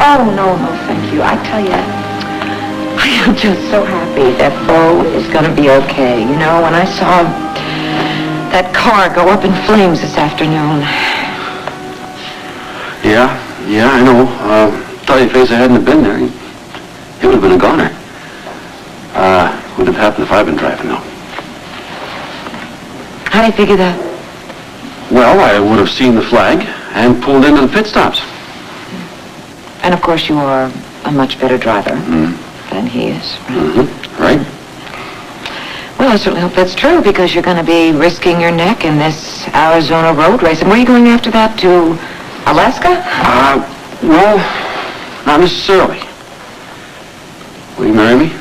Oh, no, thank you. I tell you, I am just so happy that Bo is going to be okay. You know, when I saw that car go up in flames this afternoon. Yeah, I know. Tell you face, I hadn't been there. It would have been a goner. Would have happened if I'd been driving, though. How do you figure that? Well, I would have seen the flag and pulled into the pit stops. And of course you are a much better driver than he is. Right. Well, I certainly hope that's true, because you're going to be risking your neck in this Arizona road race. And where are you going after that, to Alaska? Well, not necessarily. Will you marry me?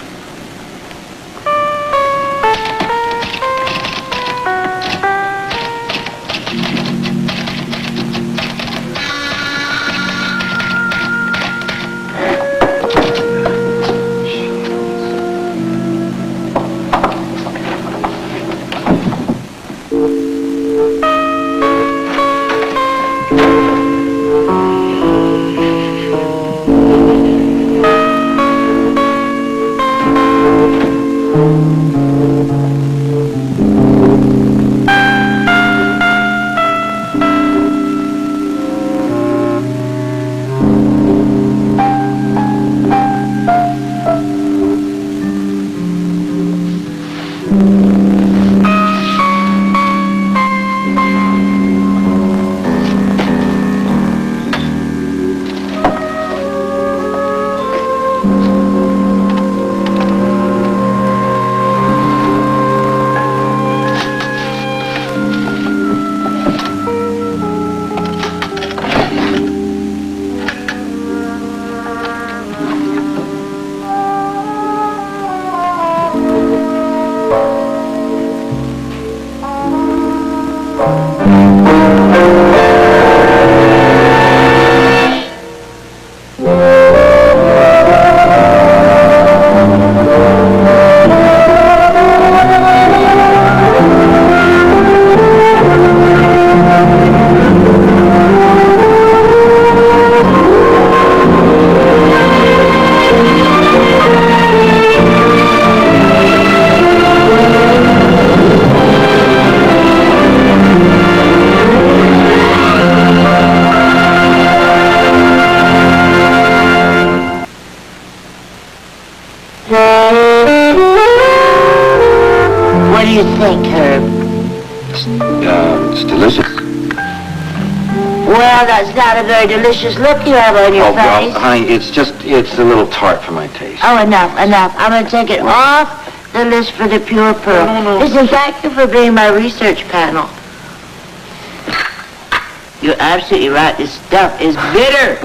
What do you think, Herb? It's delicious. Well, that's not a very delicious look you have on your face. Well, honey, it's a little tart for my taste. Oh, enough. I'm going to take it off the list for the pure pearl. No. Listen, thank you for being my research panel. You're absolutely right. This stuff is bitter.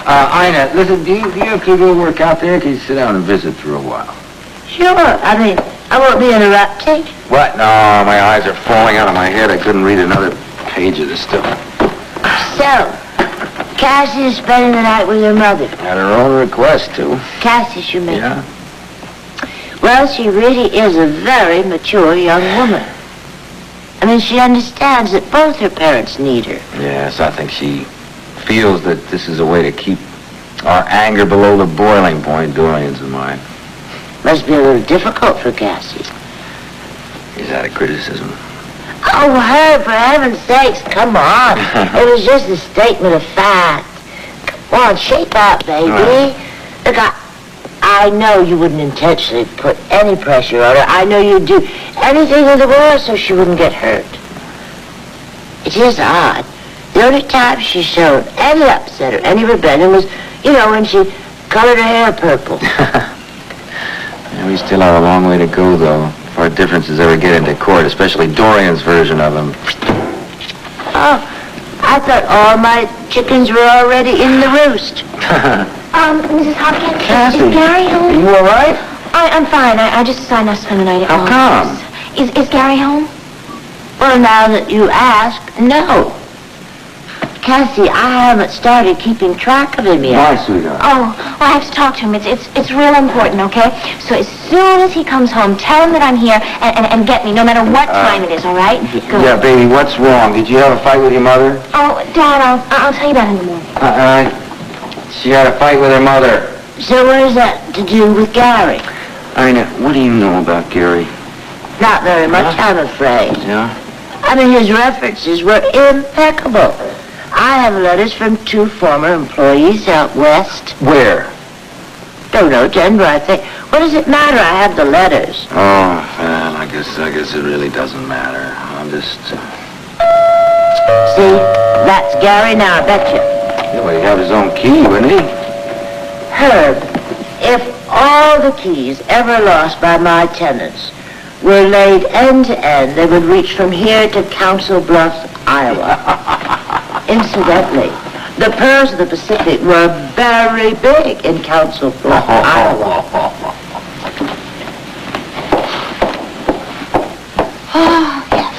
Ina, listen, do you have to go work out there? Can you sit down and visit for a while? Sure. I mean, I won't be interrupting. What? No, my eyes are falling out of my head. I couldn't read another page of this stuff. So, Cassie is spending the night with her mother. At her own request, too. Cassie, you mean? Yeah. Well, she really is a very mature young woman. I mean, she understands that both her parents need her. Yes, I think she feels that this is a way to keep our anger below the boiling point, Dorian's and mine. Must be a little difficult for Cassie. Is that a criticism? Oh, Herb, for heaven's sakes, come on. It was just a statement of fact. Come on, shape up, baby. Look, I know you wouldn't intentionally put any pressure on her. I know you'd do anything in the world so she wouldn't get hurt. It is odd. The only time she showed any upset or any rebellion was, when she colored her hair purple. Yeah, we still have a long way to go, though, before our differences ever get into court, especially Dorian's version of them. Oh, I thought all my chickens were already in the roost. Mrs. Hopkins, Cassie, is Gary home? Are you all right? I'm fine. I just decided not to spend the night at How home. come? Is Gary home? Well, now that you ask, no. Cassie, I haven't started keeping track of him yet. Why, sweetheart? Oh, well, I have to talk to him. It's real important, okay? So as soon as he comes home, tell him that I'm here and get me, no matter what time it is, all right? Go. Yeah, baby, what's wrong? Did you have a fight with your mother? Oh, Dad, I'll tell you about it in the morning. She had a fight with her mother. So what has that to do with Gary? Ina, what do you know about Gary? Not very much, I'm afraid. Yeah? I mean, his references were impeccable. I have letters from 2 former employees out west. Where? Don't know, Denver, I think. What does it matter? I have the letters. Oh, well, I guess it really doesn't matter. I'm just... See? That's Gary now, I bet you. Yeah, well, he'd have his own key, wouldn't he? Herb, if all the keys ever lost by my tenants were laid end to end, they would reach from here to Council Bluffs, Iowa. Incidentally, the pearls of the Pacific were very big in Council Bluffs, Iowa. Oh, yes.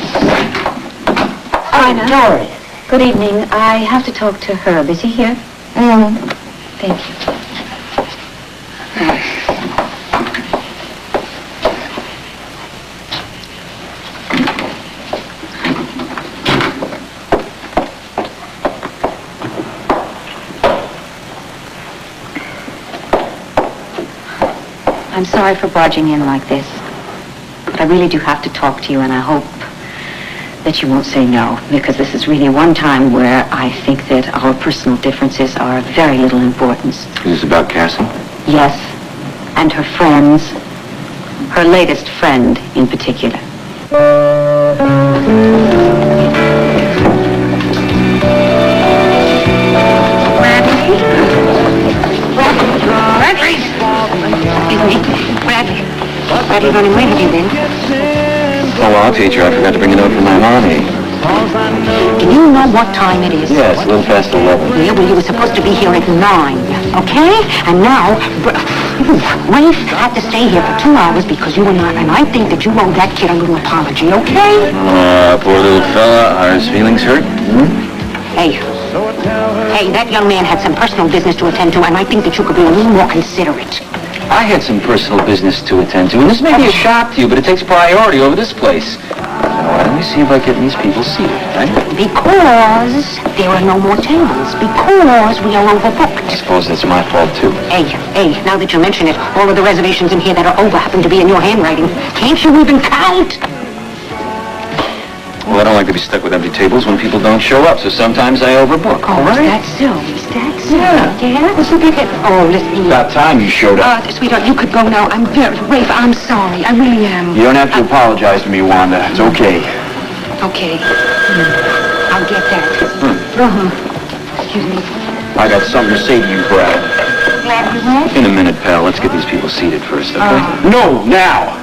Ina. Dory. Good evening. I have to talk to Herb. Is he here? Thank you. I'm sorry for barging in like this, but I really do have to talk to you, and I hope that you won't say no, because this is really one time where I think that our personal differences are of very little importance. Is this about Cassie? Yes, and her friends, her latest friend in particular. Bradley running away, have you been? Oh, well, teacher, I forgot to bring a note from my mommy. Do you know what time it is? Yes, a little past 11. Yeah, well, you were supposed to be here at 9, okay? And now, Rafe had to stay here for 2 hours because you were not, and I think that you owe that kid a little apology, okay? Poor little fella. Are his feelings hurt? Hey, that young man had some personal business to attend to, and I think that you could be a little more considerate. I had some personal business to attend to, and this may be a shock to you, but it takes priority over this place. Now, let me see if I get these people seated, right? Because there are no more tables. Because we are overbooked. I suppose that's my fault, too. Hey, now that you mention it, all of the reservations in here that are over happen to be in your handwriting. Can't you even count? Well, I don't like to be stuck with empty tables when people don't show up, so sometimes I overbook. Oh, is that so? Is that so? Yeah? What's the big hit? Oh, listen. About time you showed up. Sweetheart, you could go now. Rafe, I'm sorry. I really am. You don't have to apologize to me, Wanda. It's okay. Okay. I'll get that. Excuse me. I got something to say to you, Brad. Glad you went? In a minute, pal. Let's get these people seated first, okay? No, now!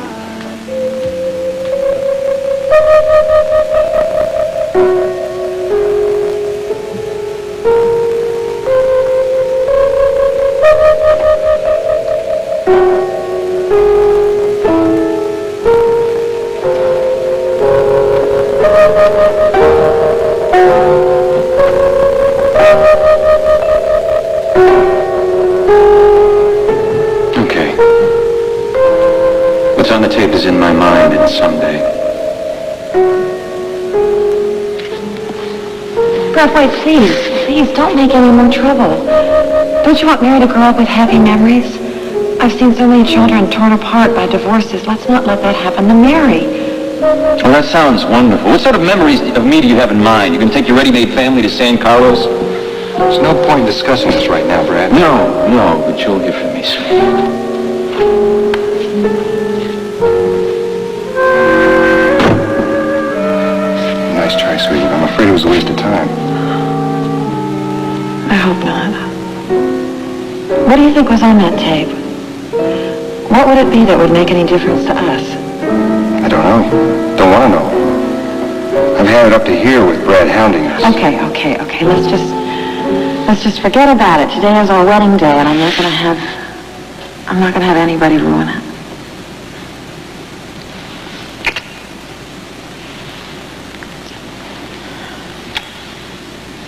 Okay. What's on the tape is in my mind, and someday. Brad, wait, please, don't make any more trouble. Don't you want Mary to grow up with happy memories? I've seen so many children torn apart by divorces. Let's not let that happen to Mary. Well, that sounds wonderful. What sort of memories of me do you have in mind? You can take your ready-made family to San Carlos? There's no point in discussing this right now, Brad. No, but you'll hear from me soon. Nice try, sweetie. I'm afraid it was a waste of time. I hope not. What do you think was on that tape? What would it be that would make any difference to us? I don't know. Don't want to know. I've had it up to here with Brad hounding us. Okay. Let's just forget about it. Today is our wedding day, and I'm not gonna have anybody ruin it.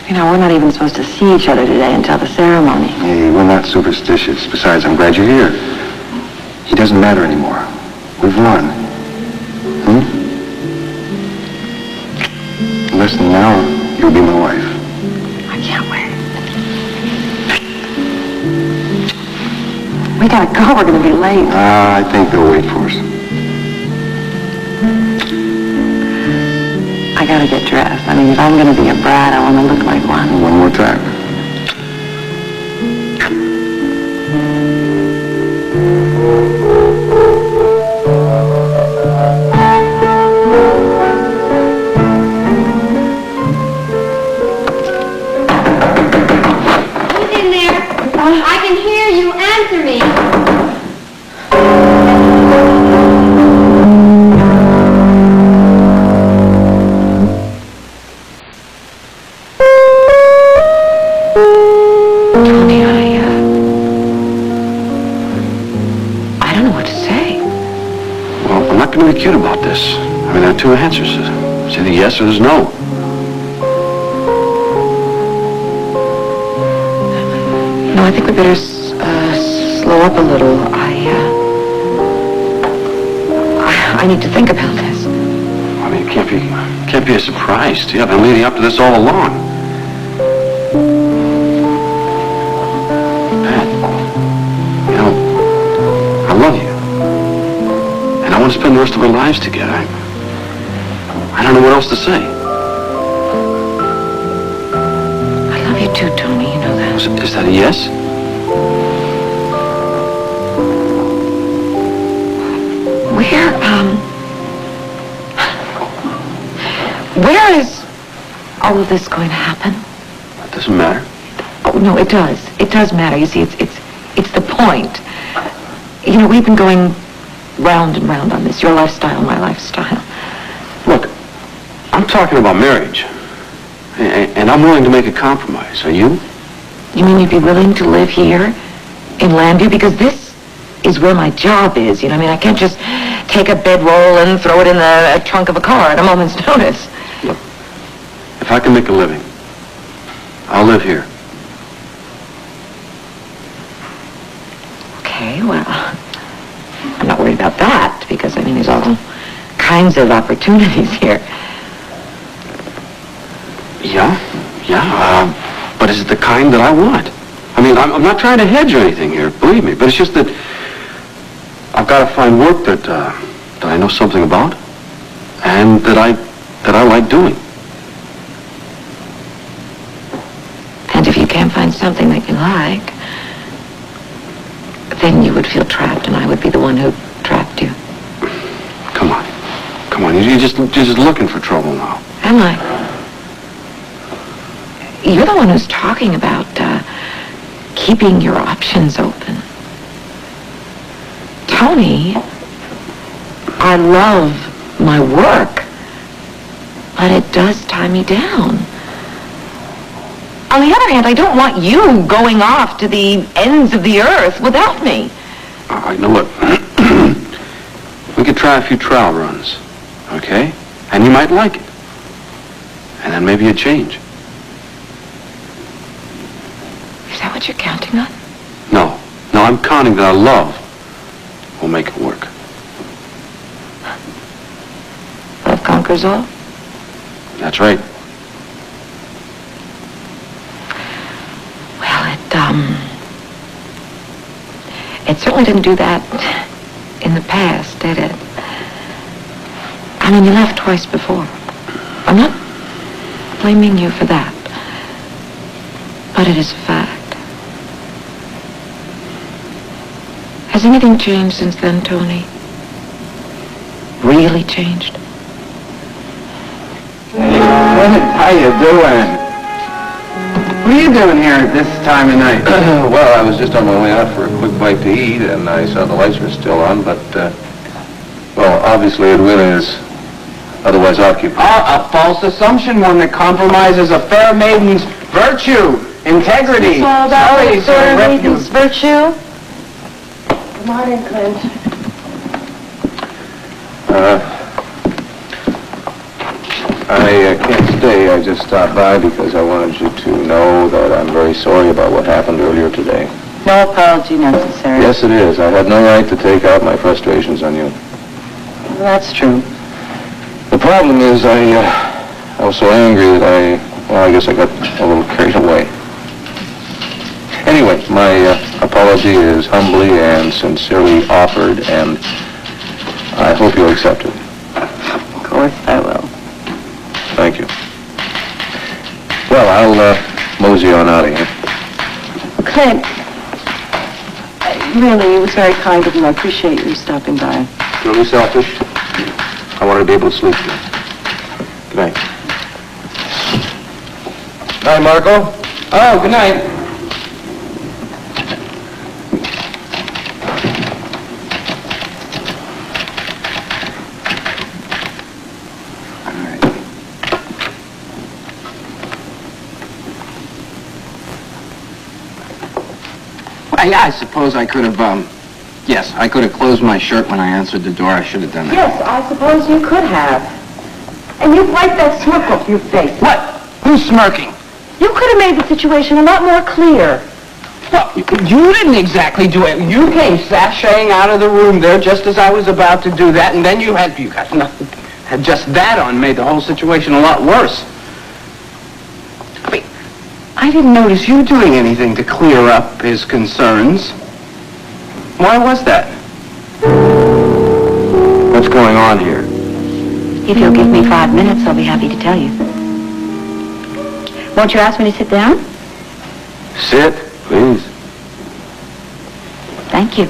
You know, we're not even supposed to see each other today until the ceremony. Hey, we're not superstitious. Besides, I'm glad you're here. He doesn't matter anymore. We've won. In less than an hour, you'll be my wife. I can't wait. We gotta go. We're gonna be late. I think they'll wait for us. I gotta get dressed. I mean, if I'm gonna be a brat, I want to look like one. One more time. Who's in there? I can hear you. Answer me. Tony, I don't know what to say. Well, I'm not going to be cute about this. I mean, there are two answers. It's either yes or there's no. No, I think we better slow up a little. I need to think about this. I mean, it can't be a surprise to you. I've been leading up to this all along. Pat, you know, I love you. And I want to spend the rest of our lives together. I don't know what else to say. I love you too, Tony. You know that. Is that a yes? Where is all of this going to happen? It doesn't matter. Oh, no, it does. It does matter. You see, it's the point. You know, we've been going round and round on this. Your lifestyle, my lifestyle. Look, I'm talking about marriage. And I'm willing to make a compromise. Are you? You mean you'd be willing to live here in Landview? Because this is where my job is. You know, I mean, I can't just take a bedroll and throw it in the trunk of a car at a moment's notice. Look, if I can make a living, I'll live here. Okay, well, I'm not worried about that, because, I mean, there's all kinds of opportunities here. Yeah, but is it the kind that I want? I mean, I'm not trying to hedge or anything here, believe me, but it's just that I've got to find work that I know something about and that I like doing. And if you can't find something that you like, then you would feel trapped, and I would be the one who trapped you. Come on, you're just looking for trouble now. Am I? You're the one who's talking about keeping your options open. Tony, I love my work, but it does tie me down. On the other hand, I don't want you going off to the ends of the earth without me. All right, now look, we could try a few trial runs, okay? And you might like it. And then maybe a change. Is that what you're counting on? No, I'm counting that our love will make it work. Love conquers all? That's right. Well, it certainly didn't do that in the past, did it? I mean, you left twice before. I'm not blaming you for that, but it is a fact. Has anything changed since then, Tony? Really changed? How you doing? What are you doing here at this time of night? Well, I was just on my way out for a quick bite to eat, and I saw the lights were still on, but, well, obviously Edwina is otherwise occupied. A false assumption, one that compromises a fair maiden's virtue, integrity. It's all about Sorry, that sort of sir, maiden's virtue. Good morning, Clint. I can't stay. I just stopped by because I wanted you to know that I'm very sorry about what happened earlier today. No apology necessary. Yes, it is. I had no right to take out my frustrations on you. Well, that's true. The problem is I was so angry that I guess I got a little carried away. Anyway, my apology is humbly and sincerely offered, and I hope you'll accept it. Of course I will. Thank you. Well, I'll mosey on out of here. Clint, really, it was very kind of you. I appreciate you stopping by. Really selfish. I want to be able to sleep here. Good night. Night, Marco. Oh, good night. I suppose I could have, yes, I could have closed my shirt when I answered the door. I should have done that. Yes, I suppose you could have. And you'd wipe that smirk off your face. What? Who's smirking? You could have made the situation a lot more clear. Well, you didn't exactly do it. You came sashaying out of the room there just as I was about to do that, and then you got nothing. Had just that on made the whole situation a lot worse. I mean, I didn't notice you doing anything to clear up his concerns. Why was that? What's going on here? If you'll give me 5 minutes, I'll be happy to tell you. Won't you ask me to sit down? Sit, please. Thank you.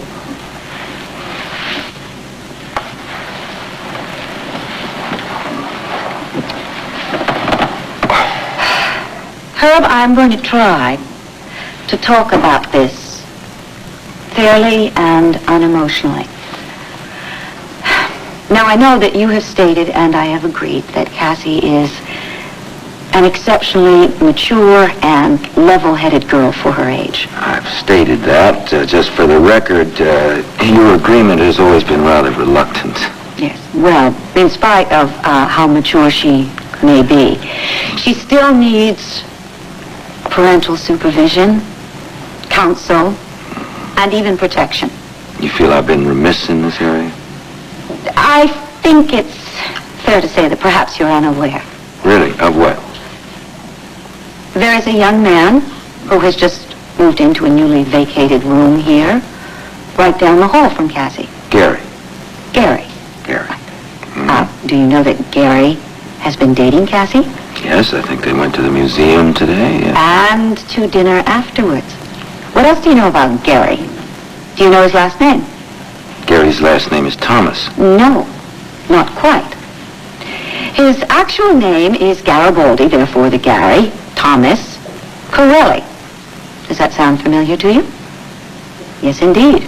Herb, I'm going to try to talk about this fairly and unemotionally. Now, I know that you have stated, and I have agreed, that Cassie is an exceptionally mature and level-headed girl for her age. I've stated that. Just for the record, your agreement has always been rather reluctant. Yes. Well, in spite of how mature she may be, she still needs parental supervision, counsel, and even protection. You feel I've been remiss in this area? I think it's fair to say that perhaps you're unaware. Really? Of what? There is a young man who has just moved into a newly vacated room here, right down the hall from Cassie. Gary. Gary. Gary. Do you know that Gary has been dating Cassie? Yes, I think they went to the museum today. And to dinner afterwards. What else do you know about Gary? Do you know his last name? Gary's last name is Thomas. No, not quite. His actual name is Garibaldi, therefore the Gary, Thomas, Corelli. Does that sound familiar to you? Yes, indeed.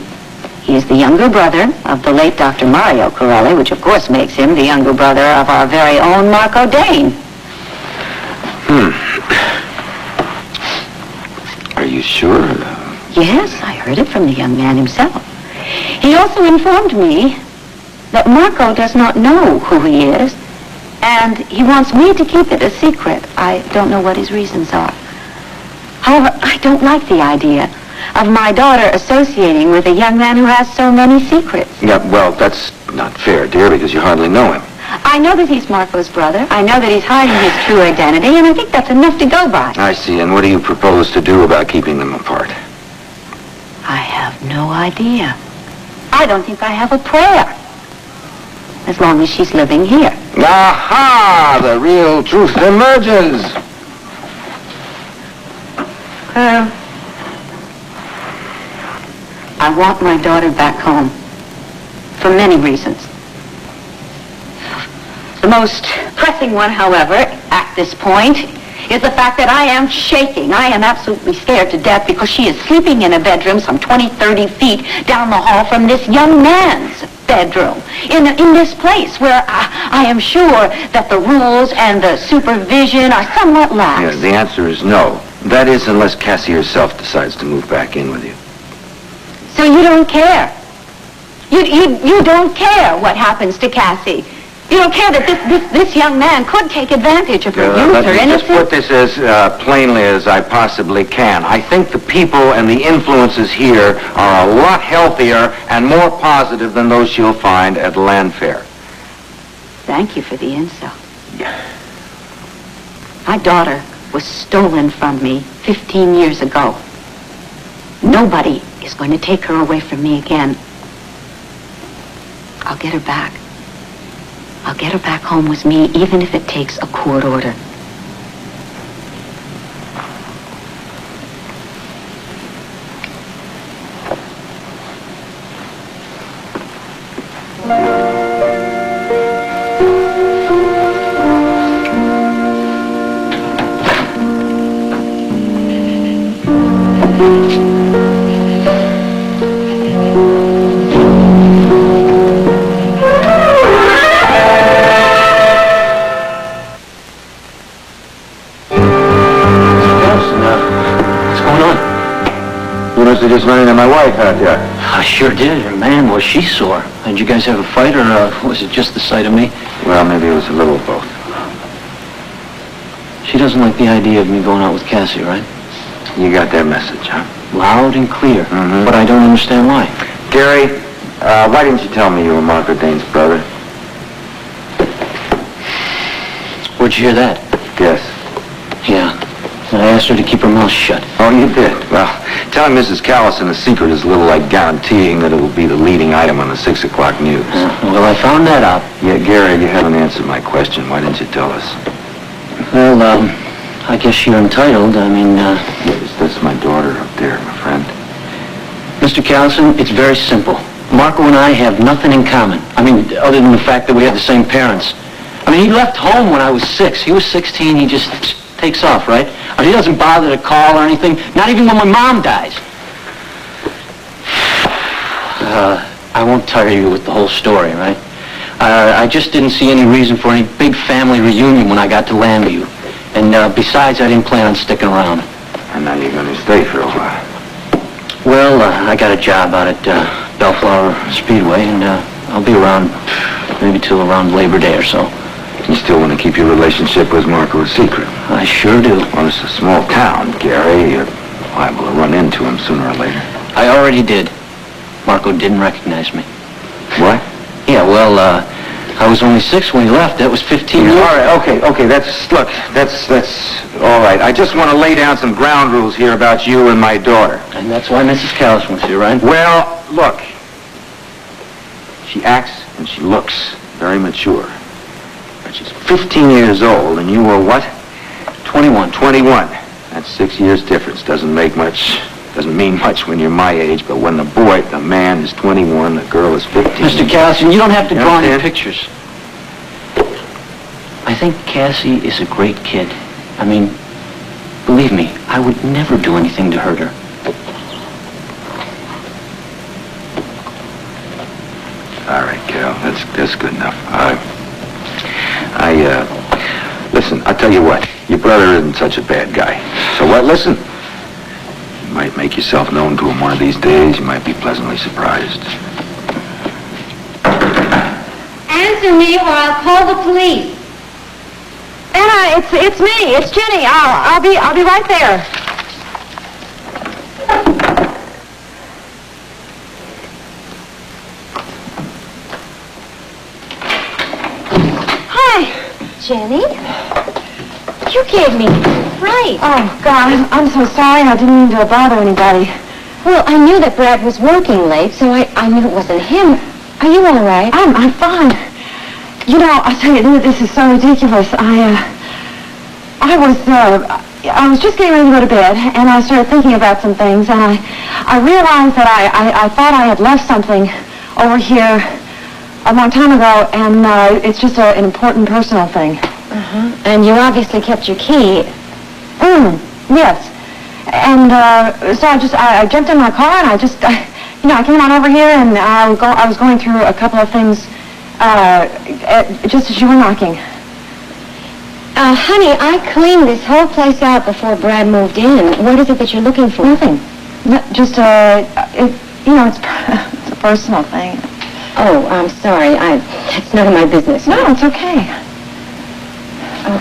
He is the younger brother of the late Dr. Mario Corelli, which of course makes him the younger brother of our very own Marco Dane. Are you sure? Yes, I heard it from the young man himself. He also informed me that Marco does not know who he is, and he wants me to keep it a secret. I don't know what his reasons are. However, I don't like the idea of my daughter associating with a young man who has so many secrets. Yeah, well, that's not fair, dear, because you hardly know him. I know that he's Marco's brother. I know that he's hiding his true identity, and I think that's enough to go by. I see, and what do you propose to do about keeping them apart? I have no idea. I don't think I have a prayer, as long as she's living here. Aha! The real truth emerges! I want my daughter back home, for many reasons. The most pressing one, however, at this point, is the fact that I am shaking. I am absolutely scared to death because she is sleeping in a bedroom some 20, 30 feet down the hall from this young man's bedroom, in this place where I am sure that the rules and the supervision are somewhat lax. Yeah, the answer is no. That is, unless Cassie herself decides to move back in with you. So you don't care? You don't care what happens to Cassie? You don't care that this young man could take advantage of her youth, Let her me just innocence? put this as plainly as I possibly can. I think the people and the influences here are a lot healthier and more positive than those you'll find at Landfair. Thank you for the insult. My daughter was stolen from me 15 years ago. Nobody is going to take her away from me again, I'll get her back. I'll get her back home with me, even if it takes a court order. Just running into my wife out there. I sure did, and man, was she sore. Did you guys have a fight, or was it just the sight of me? Well, maybe it was a little of both. She doesn't like the idea of me going out with Cassie, right? You got that message, huh? Loud and clear. Mm-hmm. But I don't understand why. Gary, why didn't you tell me you were Marco Dane's brother? Where'd you hear that? Yes. Yeah. I asked her to keep her mouth shut. Oh, you did? Well, telling Mrs. Callison a secret is a little like guaranteeing that it will be the leading item on the 6 o'clock news. Well, I found that out. Yeah, Gary, you haven't answered my question. Why didn't you tell us? Well, I guess you're entitled. I mean, That's my daughter up there, my friend. Mr. Callison, it's very simple. Marco and I have nothing in common. I mean, other than the fact that we have the same parents. I mean, he left home when I was 6. He was 16. He just takes off, right? I mean, he doesn't bother to call or anything, not even when my mom dies. I won't tire you with the whole story, right? I just didn't see any reason for any big family reunion when I got to Lambview. And besides, I didn't plan on sticking around. And now you're going to stay for a while. Well, I got a job out at Bellflower Speedway, and I'll be around maybe till around Labor Day or so. You still want to keep your relationship with Marco a secret? I sure do. Well, it's a small town, Gary. You're liable to run into him sooner or later. I already did. Marco didn't recognize me. What? Yeah, well, I was only 6 when he left. That was 15 years. All right, okay, that's all right. I just want to lay down some ground rules here about you and my daughter. And that's why Mrs. Callison was here, right? Well, look. She acts and she looks very mature. But she's 15 years old, and you were what? 21. 21. That's 6 years difference. Doesn't mean much when you're my age, but when the man is 21, the girl is 15. Mr. Callison, you don't have to You draw any understand? pictures. I think Cassie is a great kid. I mean, believe me, I would never do anything to hurt her. All right, Cal, that's good enough. Listen, I'll tell you what. Your brother isn't such a bad guy. So what? Listen. You might make yourself known to him one of these days. You might be pleasantly surprised. Answer me or I'll call the police. Anna, it's me. It's Jenny. I'll be right there. Jenny? You gave me fright. Oh, God, I'm so sorry. I didn't mean to bother anybody. Well, I knew that Brad was working late, so I knew it wasn't him. Are you all right? I'm fine. You know, I'll tell you, this is so ridiculous. I was just getting ready to go to bed, and I started thinking about some things, and I realized that I thought I had left something over here a long time ago, and it's just an important personal thing. Uh-huh. And you obviously kept your key. Yes. And so I jumped in my car, and I came on over here, and I was going through a couple of things just as you were knocking. Honey, I cleaned this whole place out before Brad moved in. What is it that you're looking for? Nothing. Just it's a personal thing. Oh, I'm sorry. It's none of my business. No, it's okay.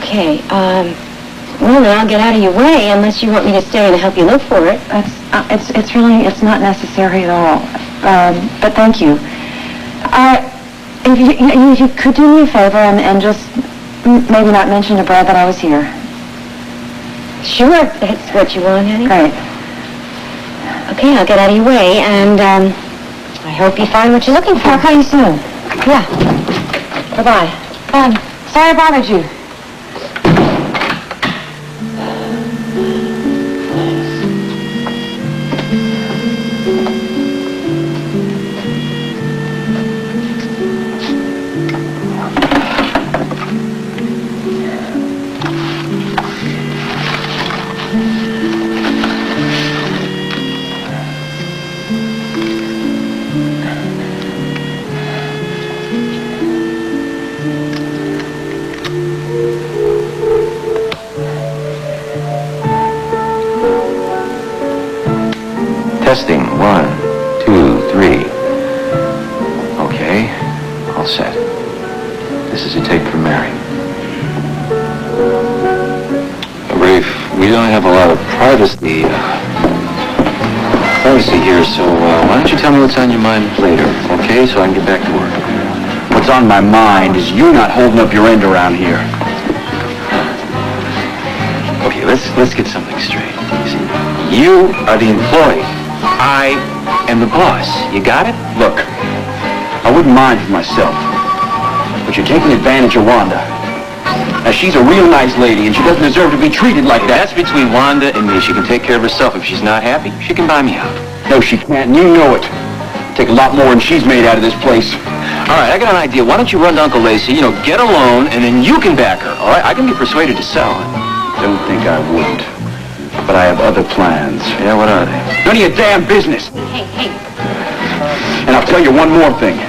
Okay, well, then I'll get out of your way unless you want me to stay and help you look for it. It's not necessary at all. But thank you. If you could do me a favor and just maybe not mention to Brad that I was here. Sure, if that's what you want, honey. Great. Okay, I'll get out of your way, and, I hope you find what you're looking for. I'll call you soon. Yeah. Bye-bye. Sorry I bothered you. Testing, 1, 2, 3. Okay, all set. This is a tape from Mary. Rafe, we don't have a lot of privacy here, so why don't you tell me what's on your mind later, okay? So I can get back to work. What's on my mind is you not holding up your end around here. Okay, let's get something straight. See, you are the employee. I am the boss. You got it? Look, I wouldn't mind for myself, but you're taking advantage of Wanda. Now, she's a real nice lady, and she doesn't deserve to be treated like that. That's between Wanda and me. She can take care of herself. If she's not happy, she can buy me out. No, she can't, and you know it. Take a lot more than she's made out of this place. All right, I got an idea. Why don't you run to Uncle Lacey, get a loan, and then you can back her, all right? I can be persuaded to sell. Don't think I wouldn't. But I have other plans. Yeah, what are they? None of your damn business. Hey. And I'll tell you one more thing.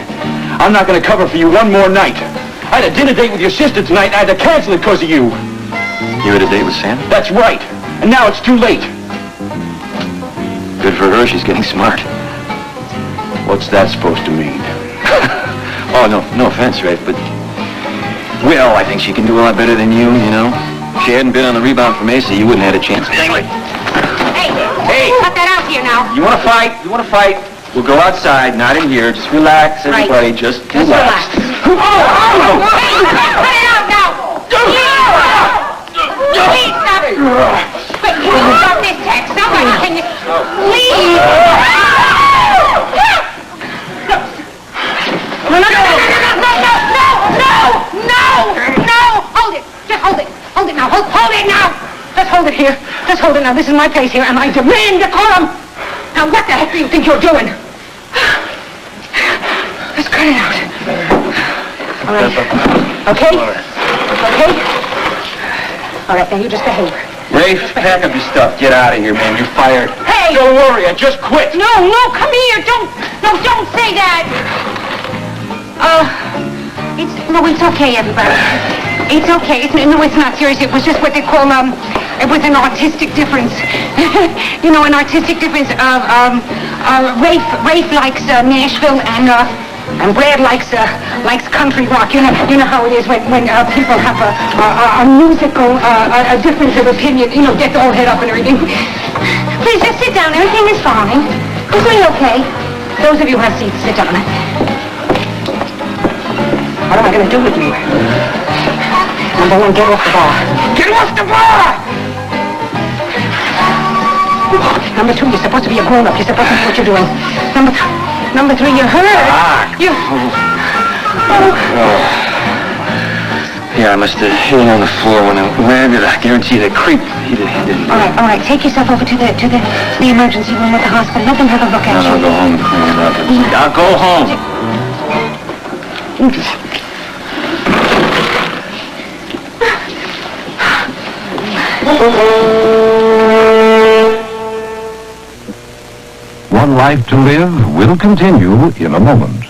I'm not going to cover for you one more night. I had a dinner date with your sister tonight, and I had to cancel it because of you. You had a date with Sam? That's right. And now it's too late. Good for her. She's getting smart. What's that supposed to mean? Oh, no offense, Rafe, but... Well, I think she can do a lot better than you, If she hadn't been on the rebound from Asa, you wouldn't have had a chance. Anyway. Hey! Cut that out here now. You want to fight? We'll go outside, not in here. Just relax, everybody. Just relax. Hey! Cut it out now! Please stop it! Wait, can you stop this text? Somebody, can you... Please! No! Hold it! Just hold it! Hold it now! Hold it now! Just hold it here. Just hold it now. This is my place here, and I demand decorum! Now, what the heck do you think you're doing? Just cut it out. All right. Okay? Okay? All right, now you just behave. Rafe, pack up your stuff. Get out of here, man. You're fired. Hey! Don't worry, I just quit. No, come here. Don't say that. It's okay, everybody. It's okay. It's not serious. It was just what they call, it was an artistic difference. An artistic difference. Rafe likes Nashville, and Brad likes country rock. You know how it is when people have a musical a difference of opinion. Gets all head up and everything. Please just sit down. Everything is fine. It's really okay. Those of you who have seats, sit down. What am I going to do with you? Number one, get off the bar. Get off the bar! Number two, you're supposed to be a grown-up. You're supposed to know what you're doing. Number three, you're hurt. You... Yeah, I must have hit it on the floor when I landed. I guarantee you that creep, he didn't. All right. Take yourself over to the emergency room at the hospital. Let them have a look at you. I'll go home and clean it up. I'll go home. One Life to Live will continue in a moment.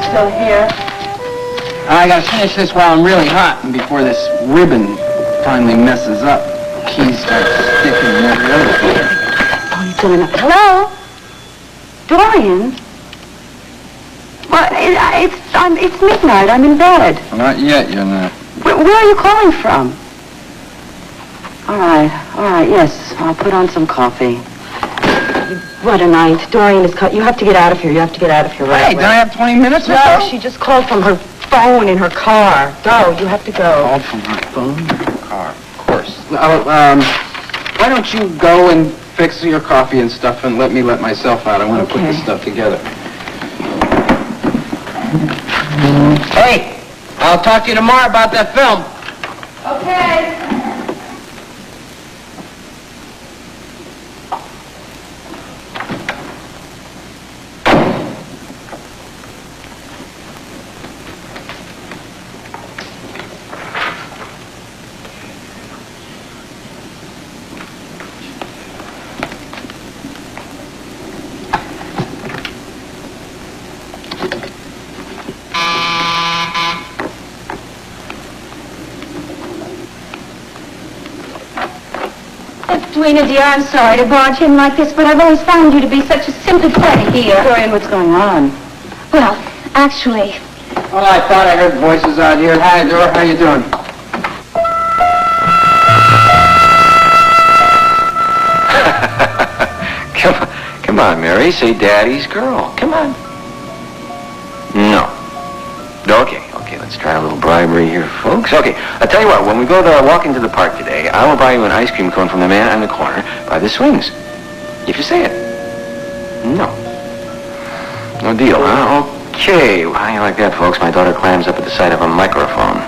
Still here. I gotta finish this while I'm really hot and before this ribbon finally messes up. Keys start sticking and every other thing. Hello? Dorian? Well, it's midnight. I'm in bed. Not yet, you're not. Where are you calling from? All right, yes. I'll put on some coffee. What a night. Dorian is cut. You have to get out of here. You have to get out of here right Hey, away. don't I have 20 minutes or No, so? she just called from her phone in her car. Go, you have to go. Called from her phone in her car, of course. Why don't you go and fix your coffee and stuff and let me let myself out? I want to put this stuff together. Hey, I'll talk to you tomorrow about that film. Okay. Edwina, dear, I'm sorry to barge in like this, but I've always found you to be such a sympathetic here. Dorian, what's going on? Well, actually, Well, I thought I heard voices out here. Hi, Dora. How you doing? Come on, Mary. Say Daddy's girl. Come on. No. Okay, let's try a little bribery here, folks. Okay, I'll tell you what, when we go to walk into the park today, I will buy you an ice cream cone from the man on the corner by the swings. If you say it. No. No deal, huh? Okay. Well, how do you like that, folks? My daughter clams up at the sight of a microphone.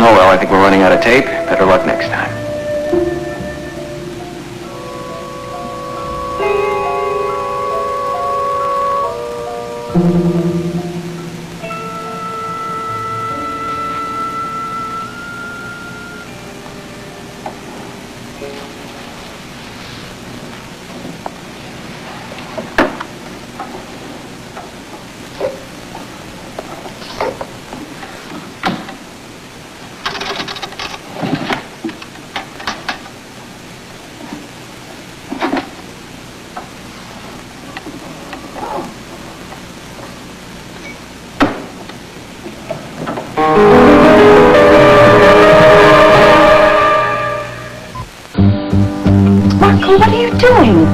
Oh, well, I think we're running out of tape. Better luck next time. Marco, what are you doing?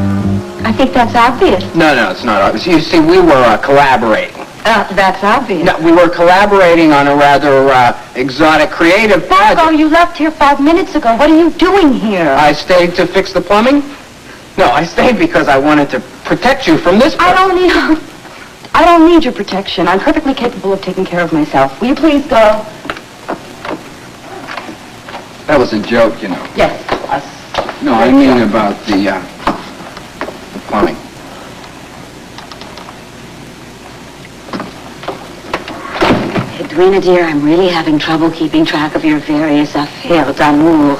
I think that's obvious. No, it's not obvious. You see, we were collaborating. That's obvious. No, we were collaborating on a rather exotic, creative project. Marco, you left here 5 minutes ago. What are you doing here? I stayed to fix the plumbing? No, I stayed because I wanted to protect you from this I person. don't need your protection. I'm perfectly capable of taking care of myself. Will you please go? That was a joke, you know. Yes. No, I mean about the plumbing. Edwina, dear, I'm really having trouble keeping track of your various affaires d'amour.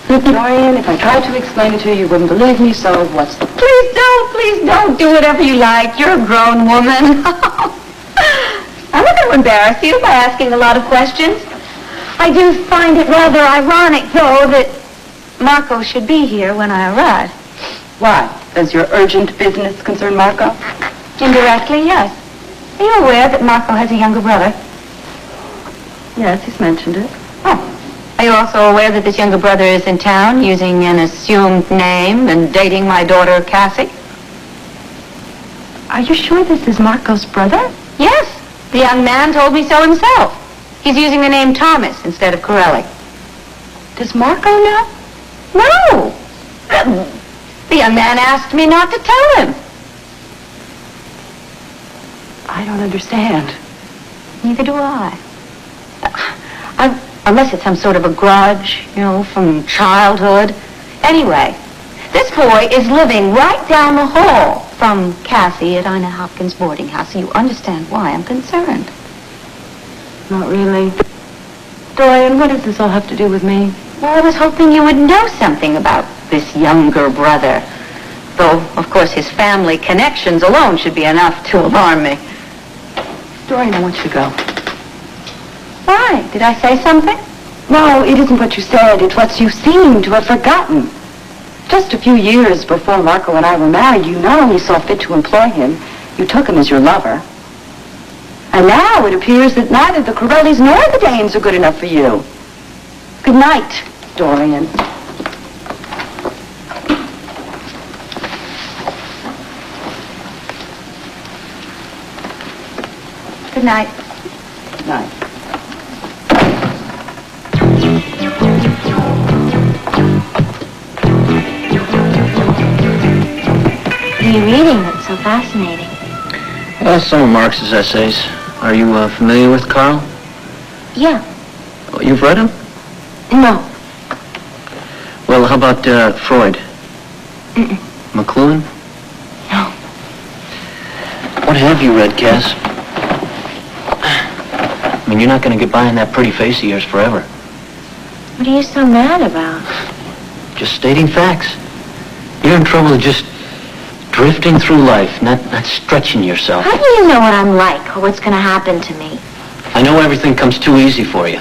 Dorian, if I tried to explain it to you, you wouldn't believe me, so what's the... Please don't. Do whatever you like. You're a grown woman. I'm not going to embarrass you by asking a lot of questions. I do find it rather ironic, though, that Marco should be here when I arrive. Why? Does your urgent business concern Marco? Indirectly, yes. Are you aware that Marco has a younger brother? Yes, he's mentioned it. Oh. Are you also aware that this younger brother is in town using an assumed name and dating my daughter, Cassie? Are you sure this is Marco's brother? Yes. The young man told me so himself. He's using the name Thomas instead of Corelli. Does Marco know? No. The young man asked me not to tell him. I don't understand. Neither do I. Unless it's some sort of a grudge, from childhood. Anyway, this boy is living right down the hall from Cassie at Ina Hopkins boarding house, so you understand why I'm concerned. Not really. Dorian, what does this all have to do with me? Well, I was hoping you would know something about this younger brother. Though, of course, his family connections alone should be enough to alarm me. Dorian, I want you to go. Why? Did I say something? No, it isn't what you said. It's what you seem to have forgotten. Just a few years before Marco and I were married, you not only saw fit to employ him, you took him as your lover. And now it appears that neither the Corellis nor the Danes are good enough for you. Good night, Dorian. Good night. Night. What are you reading that's so fascinating? Some of Marx's essays. Are you familiar with Carl? Yeah. Oh, you've read him? No. Well, how about Freud? Mm-mm. McLuhan? No. What have you read, Cass? I mean, you're not going to get by in that pretty face of yours forever. What are you so mad about? Just stating facts. You're in trouble with just drifting through life, not stretching yourself. How do you know what I'm like or what's going to happen to me? I know everything comes too easy for you.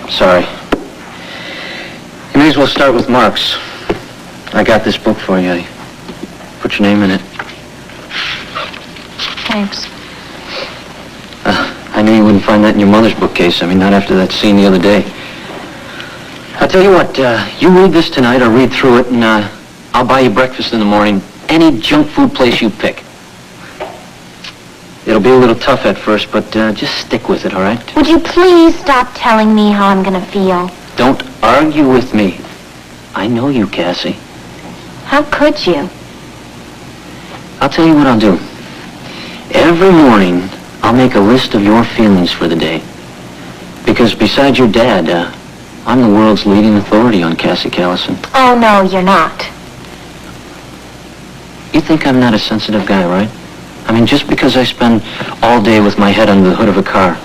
Sorry. You may as well start with Marx. I got this book for you. I put your name in it. Thanks. I knew you wouldn't find that in your mother's bookcase. I mean, not after that scene the other day. I'll tell you what, you read this tonight or read through it, and I'll buy you breakfast in the morning. Any junk food place you pick. It'll be a little tough at first, but just stick with it, all right? Would you please stop telling me how I'm going to feel? Don't argue with me. I know you, Cassie. How could you? I'll tell you what I'll do. Every morning, I'll make a list of your feelings for the day. Because besides your dad, I'm the world's leading authority on Cassie Callison. Oh, no, you're not. You think I'm not a sensitive guy, right? I mean, just because I spend all day with my head under the hood of a car.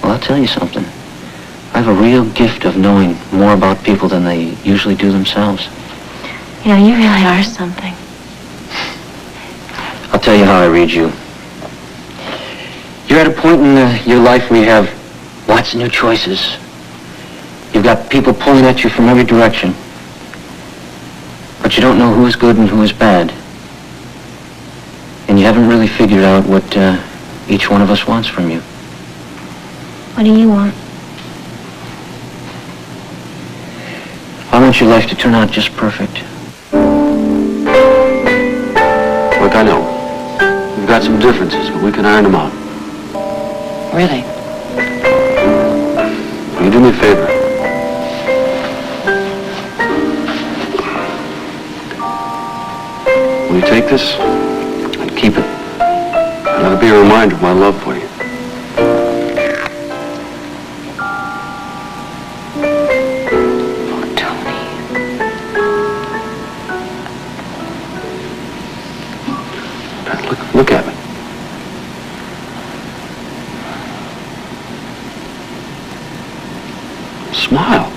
Well, I'll tell you something. I have a real gift of knowing more about people than they usually do themselves. You know, you really are something. I'll tell you how I read you. You're at a point in your life where you have lots of new choices. You've got people pulling at you from every direction. But you don't know who is good and who is bad. And you haven't really figured out what each one of us wants from you. What do you want? I want your life to turn out just perfect. Look, I know. We've got some differences, but we can iron them out. Really? Will you do me a favor? Will you take this and keep it? And let it be a reminder of my love for you. Oh, Tony. Look at me. Smile.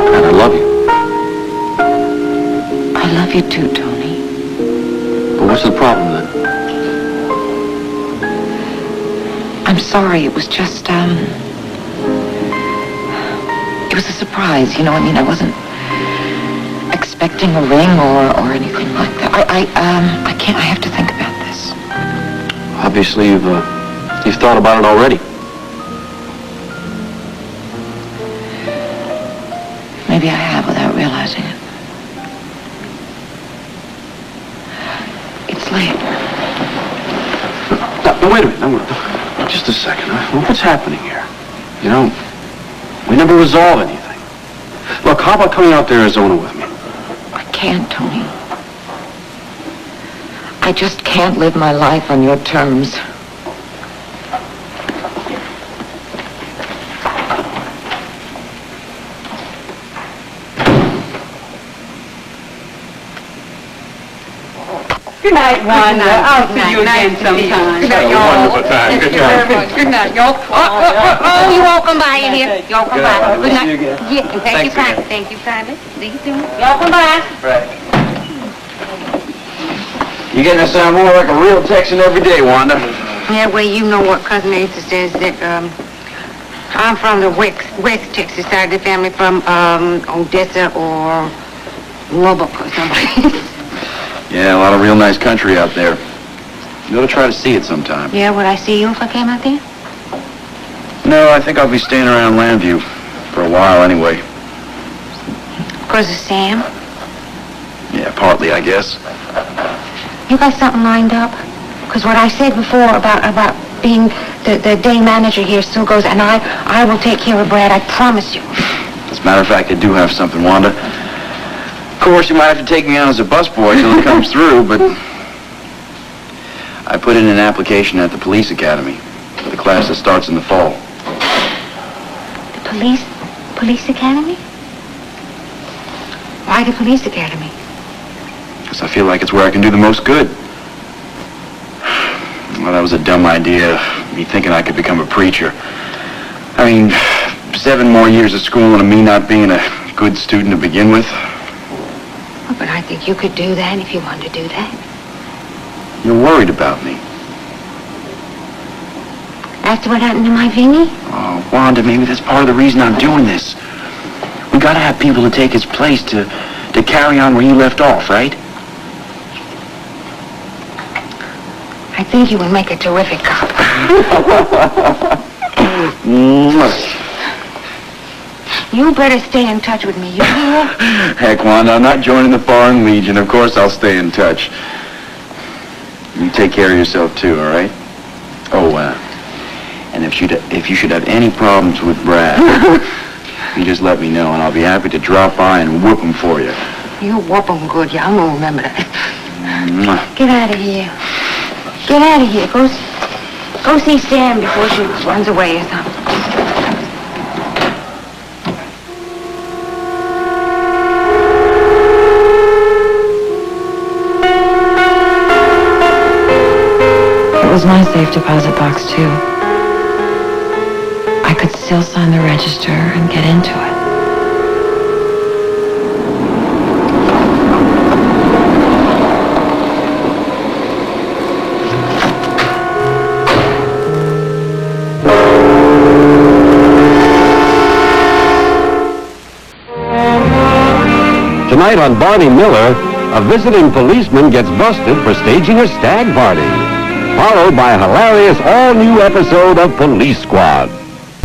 And I love you. I love you too, Tony. But what's the problem then? I'm sorry, it was just, it was a surprise, you know, I mean, I wasn't expecting a ring or anything like that. I can't, I have to think about this. Obviously, you've thought about it already. Maybe I have without realizing it. It's late. No, wait a minute. No, just a second. What's happening here? You know, we never resolve anything. Look, how about coming out to Arizona with me? I can't, Tony. I just can't live my life on your terms. Good night, Wanda. I'll see you again sometime. Good night, y'all. Wonderful time. Good night. Good night, y'all. Oh, you all come by in here. Y'all come by. Good night. Yeah, and thank you kindly. Thank you kindly. See you soon. Y'all come by. You're getting to sound more like a real Texan every day, Wanda. Yeah, well, you know what Cousin Asa says, that, I'm from the West Texas side of the family, from, Odessa or Lubbock or something. Yeah, a lot of real nice country out there. You ought to try to see it sometime. Yeah, would I see you if I came out there? No, I think I'll be staying around Landview for a while anyway. Because of Sam? Yeah, partly, I guess. You got something lined up? Because what I said before about being the day manager here still goes, and I will take care of Brad, I promise you. As a matter of fact, I do have something, Wanda. Of course, you might have to take me on as a busboy till it comes through, but I put in an application at the police academy for the class that starts in the fall. The police academy? Why the police academy? Because I feel like it's where I can do the most good. Well, that was a dumb idea, me thinking I could become a preacher. I mean, 7 more years of school and me not being a good student to begin with. Oh, but I think you could do that if you wanted to do that. You're worried about me. After what happened to my Vinny? Oh, Wanda, maybe that's part of the reason I'm doing this. We gotta have people to take his place to carry on where you left off, right? I think you would make a terrific cop. You better stay in touch with me, you hear? Heck, Wanda, I'm not joining the Foreign Legion. Of course I'll stay in touch. You take care of yourself, too, all right? Oh, and if you should have any problems with Brad, you just let me know, and I'll be happy to drop by and whoop him for you. You whoop him good, yeah, I'm gonna remember that. Mwah. Get out of here. Get out of here. Go see Sam before she runs away or something. It was my safe deposit box, too. I could still sign the register and get into it. Tonight on Barney Miller, a visiting policeman gets busted for staging a stag party, followed by a hilarious all-new episode of Police Squad.